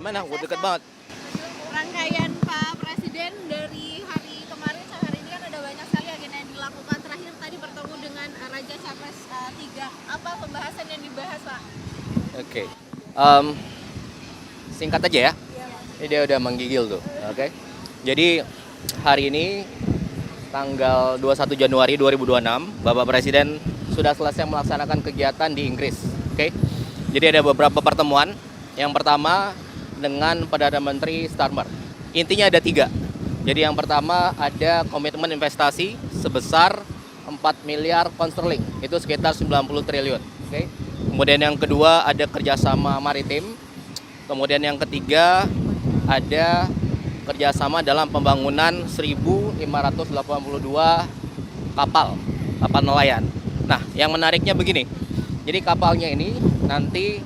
Mana? Udah deket banget. Rangkaian Pak Presiden dari hari kemarin sampai hari ini kan ada banyak sekali agenda yang dilakukan. Terakhir tadi bertemu dengan Raja Charles III. Apa pembahasan yang dibahas, Pak? Oke. Singkat aja ya. Ini dia udah menggigil tuh. Oke. Jadi hari ini tanggal 21 Januari 2026, Bapak Presiden sudah selesai melaksanakan kegiatan di Inggris. Oke. Jadi ada beberapa pertemuan. Yang pertama dengan Perdana Menteri Starmer. Intinya ada 3. Jadi yang pertama ada komitmen investasi sebesar 4 miliar pound sterling. Itu sekitar 90 triliun. Oke. Kemudian yang kedua ada kerjasama maritim. Kemudian yang ketiga ada kerjasama dalam pembangunan 1.582 kapal nelayan. Nah, yang menariknya begini. Jadi kapalnya ini nanti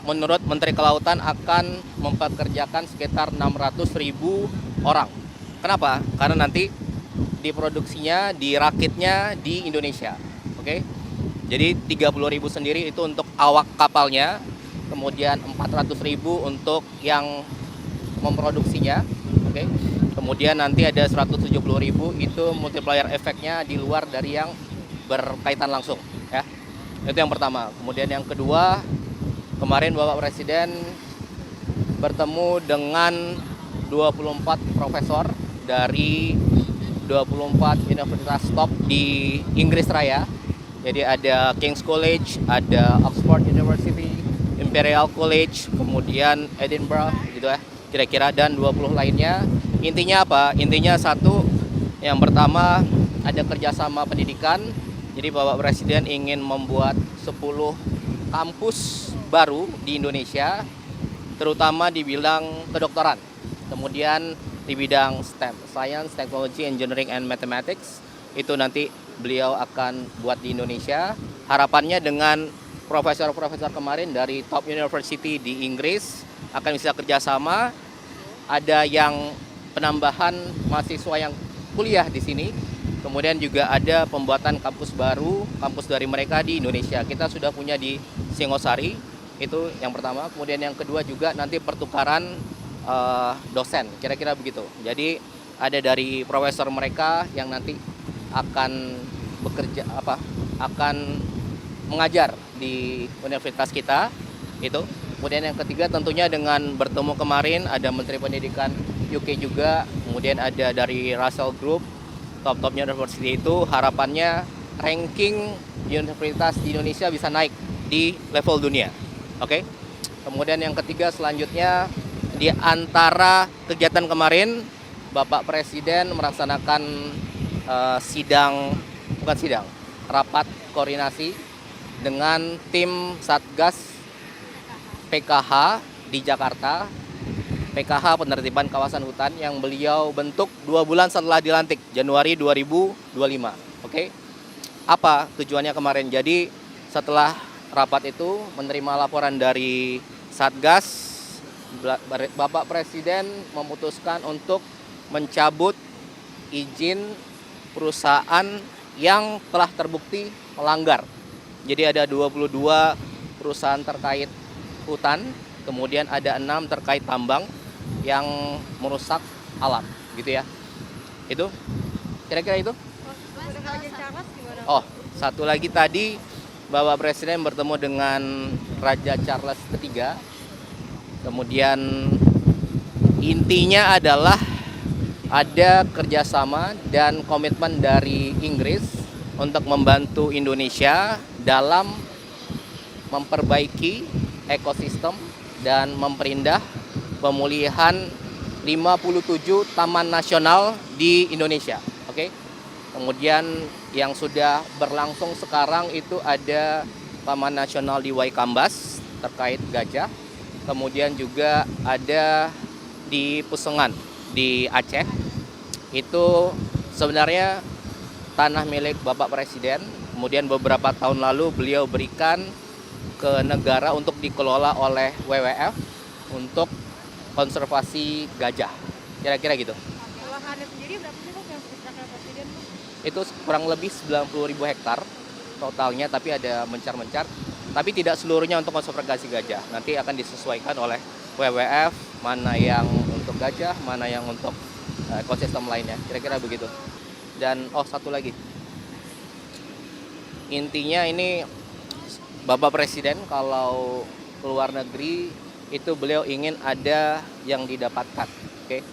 menurut Menteri Kelautan akan mempekerjakan sekitar 600.000 orang. Kenapa? Karena nanti diproduksinya, dirakitnya di Indonesia. Oke. Jadi 30.000 sendiri itu untuk awak kapalnya, kemudian 400.000 untuk yang memproduksinya. Oke. Kemudian nanti ada 170.000 itu multiplier efeknya di luar dari yang berkaitan langsung, ya. Itu yang pertama. Kemudian yang kedua, kemarin Bapak Presiden bertemu dengan 24 profesor dari 24 universitas top di Inggris Raya. Jadi ada King's College, ada Oxford University, Imperial College, kemudian Edinburgh gitu ya, kira-kira, dan 20 lainnya. Intinya apa? Intinya satu, yang pertama ada kerjasama pendidikan. Jadi Bapak Presiden ingin membuat 10 kampus baru di Indonesia, terutama di bidang kedokteran. Kemudian di bidang STEM, Science, Technology, Engineering, and Mathematics, itu nanti beliau akan buat di Indonesia. Harapannya dengan profesor-profesor kemarin dari top university di Inggris akan bisa kerjasama. Ada yang penambahan mahasiswa yang kuliah di sini. Kemudian juga ada pembuatan kampus baru, kampus dari mereka di Indonesia. Kita sudah punya di Singosari, itu yang pertama. Kemudian yang kedua juga nanti pertukaran dosen, kira-kira begitu. Jadi ada dari profesor mereka yang nanti akan bekerja akan mengajar di universitas kita itu. Kemudian yang ketiga tentunya dengan bertemu kemarin ada Menteri Pendidikan UK juga, kemudian ada dari Russell Group, top university itu, harapannya ranking universitas di Indonesia bisa naik di level dunia. Oke. Kemudian yang ketiga selanjutnya, di antara kegiatan kemarin Bapak Presiden melaksanakan rapat koordinasi dengan tim Satgas PKH di Jakarta. PKH penertiban kawasan hutan yang beliau bentuk 2 bulan setelah dilantik, Januari 2025. Oke. Apa tujuannya kemarin? Jadi setelah rapat itu menerima laporan dari Satgas, Bapak Presiden memutuskan untuk mencabut izin perusahaan yang telah terbukti melanggar. Jadi ada 22 perusahaan terkait hutan, kemudian ada 6 terkait tambang yang merusak alam, gitu ya. Itu kira-kira itu. Oh, satu lagi tadi Bapak Presiden bertemu dengan Raja Charles III. Kemudian intinya adalah ada kerjasama dan komitmen dari Inggris untuk membantu Indonesia dalam memperbaiki ekosistem dan memperindah pemulihan 57 taman nasional di Indonesia. Oke. Kemudian yang sudah berlangsung sekarang itu ada Taman Nasional di Waikambas terkait gajah. Kemudian juga ada di Pusengan di Aceh. Itu sebenarnya tanah milik Bapak Presiden. Kemudian beberapa tahun lalu beliau berikan ke negara untuk dikelola oleh WWF untuk konservasi gajah. Kira-kira gitu. Lahannya sendiri berapa sih Pak yang diserahkan Presiden? Itu kurang lebih 90.000 hektar totalnya, tapi ada mencar-mencar. Tapi tidak seluruhnya untuk konservasi gajah. Nanti akan disesuaikan oleh WWF, mana yang untuk gajah, mana yang untuk ekosistem lainnya. Kira-kira begitu. Dan satu lagi. Intinya ini Bapak Presiden kalau keluar negeri itu beliau ingin ada yang didapatkan, oke?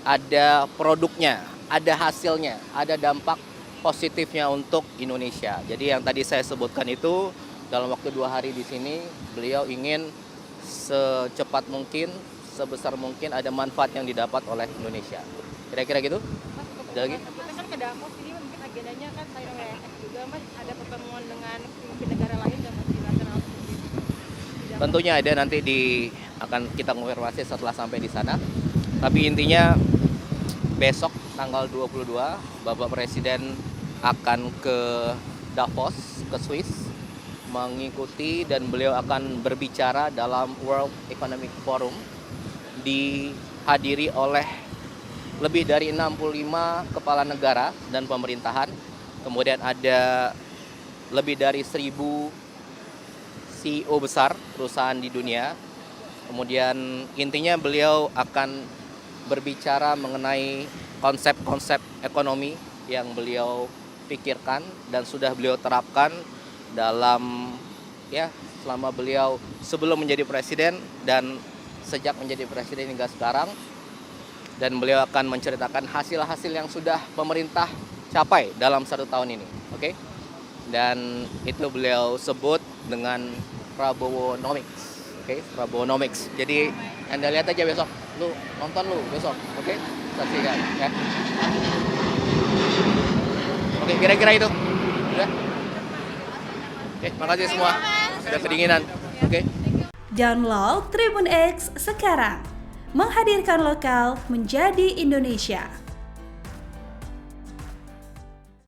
Ada produknya, ada hasilnya, ada dampak positifnya untuk Indonesia. Jadi yang tadi saya sebutkan itu dalam waktu 2 hari di sini beliau ingin secepat mungkin, sebesar mungkin ada manfaat yang didapat oleh Indonesia. Kira-kira gitu? Ada lagi? Kita kan ke Davos ini mungkin agendanya kan selain WWF juga Mas ada pertemuan dengan pemimpin negara lain dan multinasional seperti itu. Tentunya ada, nanti akan kita konfirmasi setelah sampai di sana. Tapi intinya besok tanggal 22 Bapak Presiden akan ke Davos, ke Swiss, mengikuti dan beliau akan berbicara dalam World Economic Forum, dihadiri oleh lebih dari 65 kepala negara dan pemerintahan. Kemudian ada lebih dari 1.000 CEO besar perusahaan di dunia. Kemudian intinya beliau akan berbicara mengenai konsep-konsep ekonomi yang beliau pikirkan dan sudah beliau terapkan dalam selama beliau sebelum menjadi presiden dan sejak menjadi presiden hingga sekarang. Dan beliau akan menceritakan hasil-hasil yang sudah pemerintah capai dalam 1 tahun ini, oke? Dan itu beliau sebut dengan Prabowonomics, oke? Prabowonomics. Jadi Anda lihat aja besok, nonton besok, oke? Saksikan, ya. Oke, kira-kira itu, udah. Oke, makasih semua. Sudah kedinginan, oke? Download Tribun X sekarang, menghadirkan lokal menjadi Indonesia.